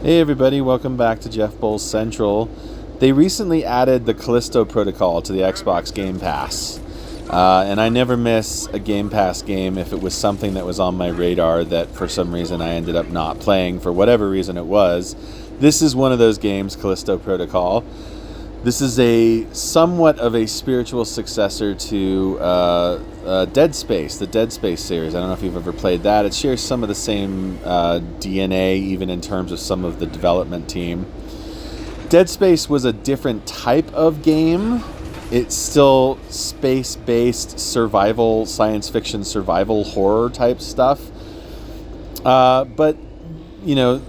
Hey everybody, welcome back to Jeff Bowles Central. They recently added the Callisto Protocol to the Xbox Game Pass. And I never miss a Game Pass game if it was something that was on my radar that for some reason I ended up not playing for whatever reason it was. This is one of those games, Callisto Protocol. This is a somewhat of a spiritual successor to Deadspace, the Deadspace series. I don't know if you've ever played that. It shares some of the same DNA, even in terms of some of the development team. Deadspace was a different type of game. It's still space-based survival, science fiction survival horror type stuff. But, you know,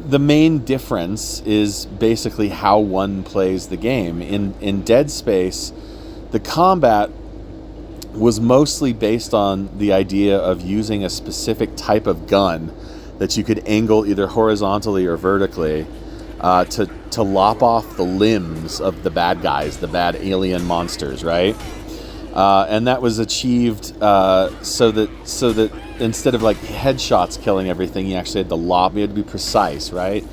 the main difference is basically how one plays the game. In Dead Space, the combat was mostly based on the idea of using a specific type of gun that you could angle either horizontally or vertically to lop off the limbs of the bad guys, the bad alien monsters, right? And that was achieved so that instead of like headshots killing everything, you actually had to lop. You had to be precise, right?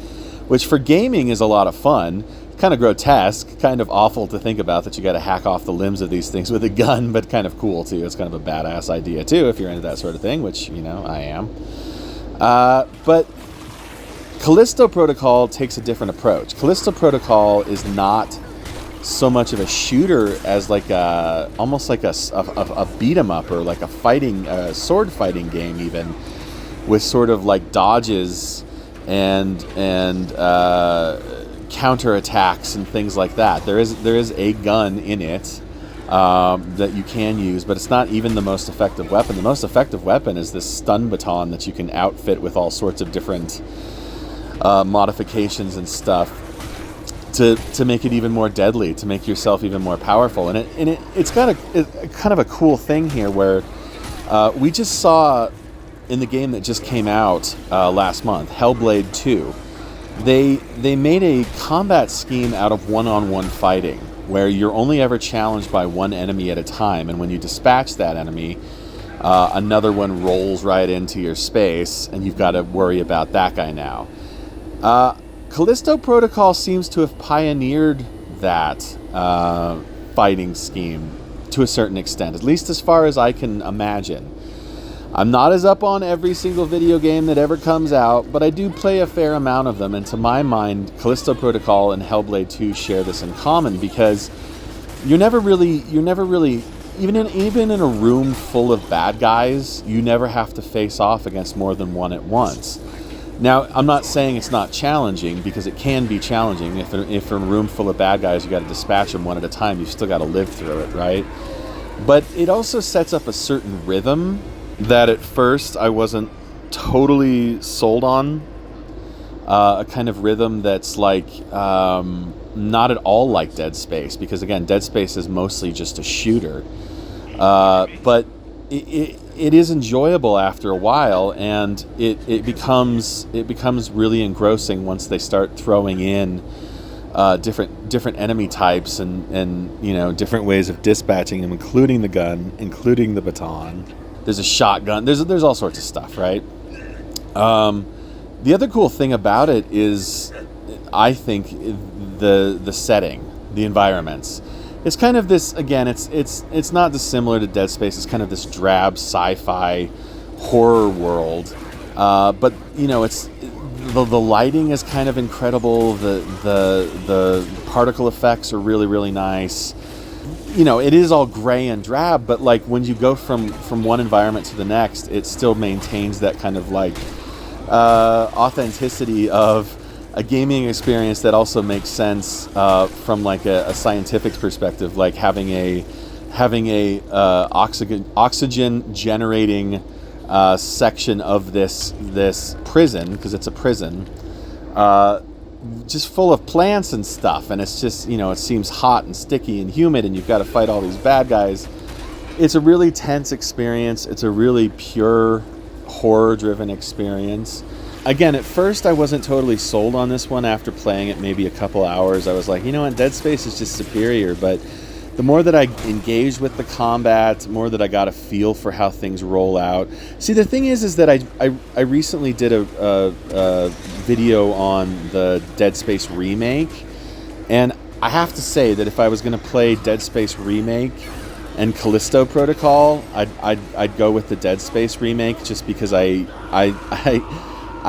Which for gaming is a lot of fun. Kind of grotesque, kind of awful to think about that you got to hack off the limbs of these things with a gun, but kind of cool too. It's kind of a badass idea too if you're into that sort of thing, which, you know, I am. But Callisto Protocol takes a different approach. Callisto Protocol is not so much of a shooter as like almost like a beat 'em up or like a fighting sword fighting game, even with sort of like dodges and counter attacks and things like that. There is a gun in it that you can use, but it's not even the most effective weapon. The most effective weapon is this stun baton that you can outfit with all sorts of different modifications and stuff to make it even more deadly, to make yourself even more powerful. And it's got a kind of a cool thing here where we just saw in the game that just came out last month, Hellblade 2, they made a combat scheme out of one-on-one fighting where you're only ever challenged by one enemy at a time, and when you dispatch that enemy, another one rolls right into your space, and you've got to worry about that guy now. Callisto Protocol seems to have pioneered that fighting scheme to a certain extent, at least as far as I can imagine. I'm not as up on every single video game that ever comes out, but I do play a fair amount of them, and to my mind, Callisto Protocol and Hellblade 2 share this in common, because you're never really even in a room full of bad guys, you never have to face off against more than one at once. Now, I'm not saying it's not challenging, because it can be challenging. If in a room full of bad guys, you got to dispatch them one at a time, you've still got to live through it, right? But it also sets up a certain rhythm that at first I wasn't totally sold on. A kind of rhythm that's like not at all like Dead Space, because again, Dead Space is mostly just a shooter. But it is enjoyable after a while, and it becomes really engrossing once they start throwing in different enemy types and you know, different ways of dispatching them, including the gun, including the baton. There's a shotgun. There's all sorts of stuff, right? The other cool thing about it is, I think, the setting, the environments. It's kind of this, again, it's not dissimilar to Dead Space. It's kind of this drab sci-fi horror world, but you know, it's the lighting is kind of incredible. The particle effects are really nice. You know, it is all gray and drab, but like when you go from one environment to the next, it still maintains that kind of like authenticity of a gaming experience that also makes sense from like a scientific perspective, like having a oxygen generating section of this prison, because it's a prison, just full of plants and stuff, and it's just, you know, it seems hot and sticky and humid, and you've got to fight all these bad guys. It's a really tense experience. It's a really pure horror-driven experience. Again, at first I wasn't totally sold on this one. After playing it maybe a couple hours, I was like, you know what, Dead Space is just superior, but the more that I engage with the combat, the more that I got a feel for how things roll out. See, the thing is that I recently did a video on the Deadspace remake, and I have to say that if I was going to play Deadspace remake and Callisto Protocol, I'd go with the Deadspace remake, just because I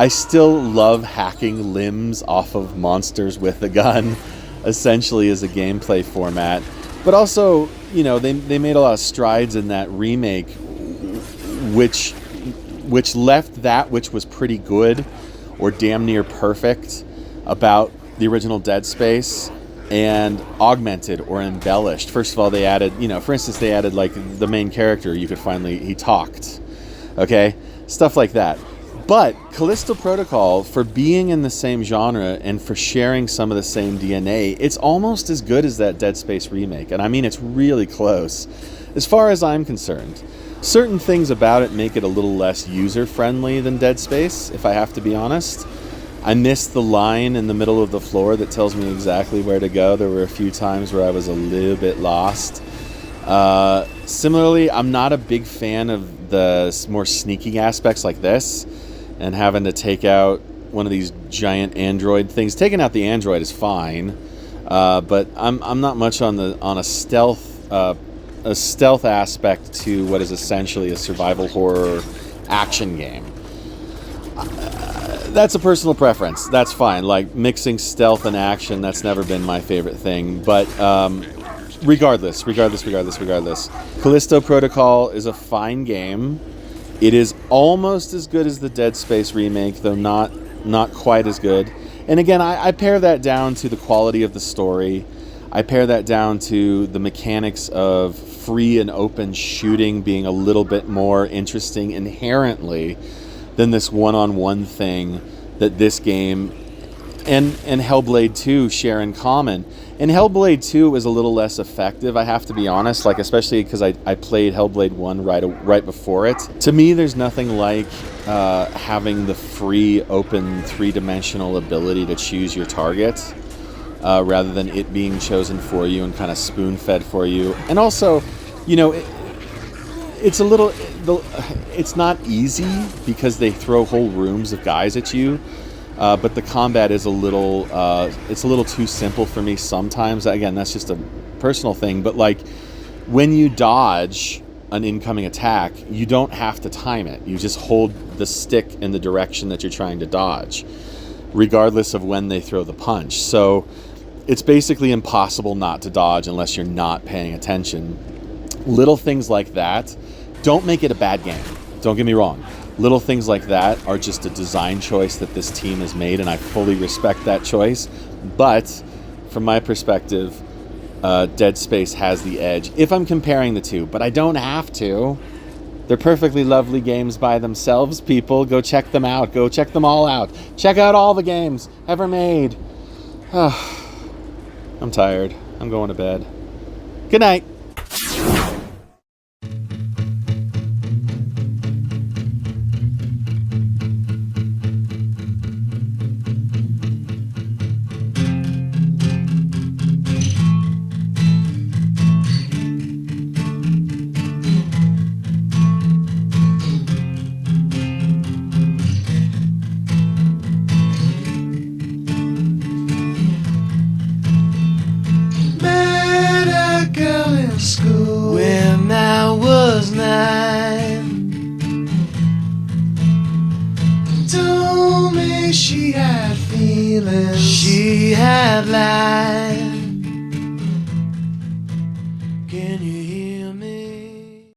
still love hacking limbs off of monsters with a gun, essentially, as a gameplay format. But also, you know, they made a lot of strides in that remake, which left that which was pretty good or damn near perfect about the original Dead Space and augmented or embellished. First of all, they added, you know, for instance, they added, like, the main character, you could finally, he talked, okay? Stuff like that. But Callisto Protocol, for being in the same genre and for sharing some of the same DNA, it's almost as good as that Dead Space remake. And I mean, it's really close, as far as I'm concerned. Certain things about it make it a little less user-friendly than Dead Space, if I have to be honest. I missed the line in the middle of the floor that tells me exactly where to go. There were a few times where I was a little bit lost. Similarly, I'm not a big fan of the more sneaking aspects like this, and having to take out one of these giant android things. Taking out the android is fine, but I'm not much on a stealth aspect to what is essentially a survival horror action game. That's a personal preference. That's fine. Like, mixing stealth and action, that's never been my favorite thing. But regardless, Callisto Protocol is a fine game. It is almost as good as the Dead Space remake, though not quite as good. And again, I pare that down to the quality of the story. I pare that down to the mechanics of free and open shooting being a little bit more interesting inherently than this one-on-one thing that this game and Hellblade 2 share in common. And Hellblade 2 was a little less effective, I have to be honest, like, especially because I played Hellblade 1 right before it. To me, there's nothing like having the free, open, three-dimensional ability to choose your target, rather than it being chosen for you and kind of spoon-fed for you. And also, you know, it's not easy because they throw whole rooms of guys at you. But the combat is it's a little too simple for me sometimes. Again, that's just a personal thing. But, like, when you dodge an incoming attack, you don't have to time it. You just hold the stick in the direction that you're trying to dodge, regardless of when they throw the punch. So it's basically impossible not to dodge unless you're not paying attention. Little things like that don't make it a bad game. Don't get me wrong. Little things like that are just a design choice that this team has made, and I fully respect that choice. But from my perspective, Dead Space has the edge if I'm comparing the two, but I don't have to. They're perfectly lovely games by themselves, people. Go check them out. Go check them all out. Check out all the games ever made. I'm tired. I'm going to bed. Good night. School when I was 9, told me she had feelings, she had lied. Can you hear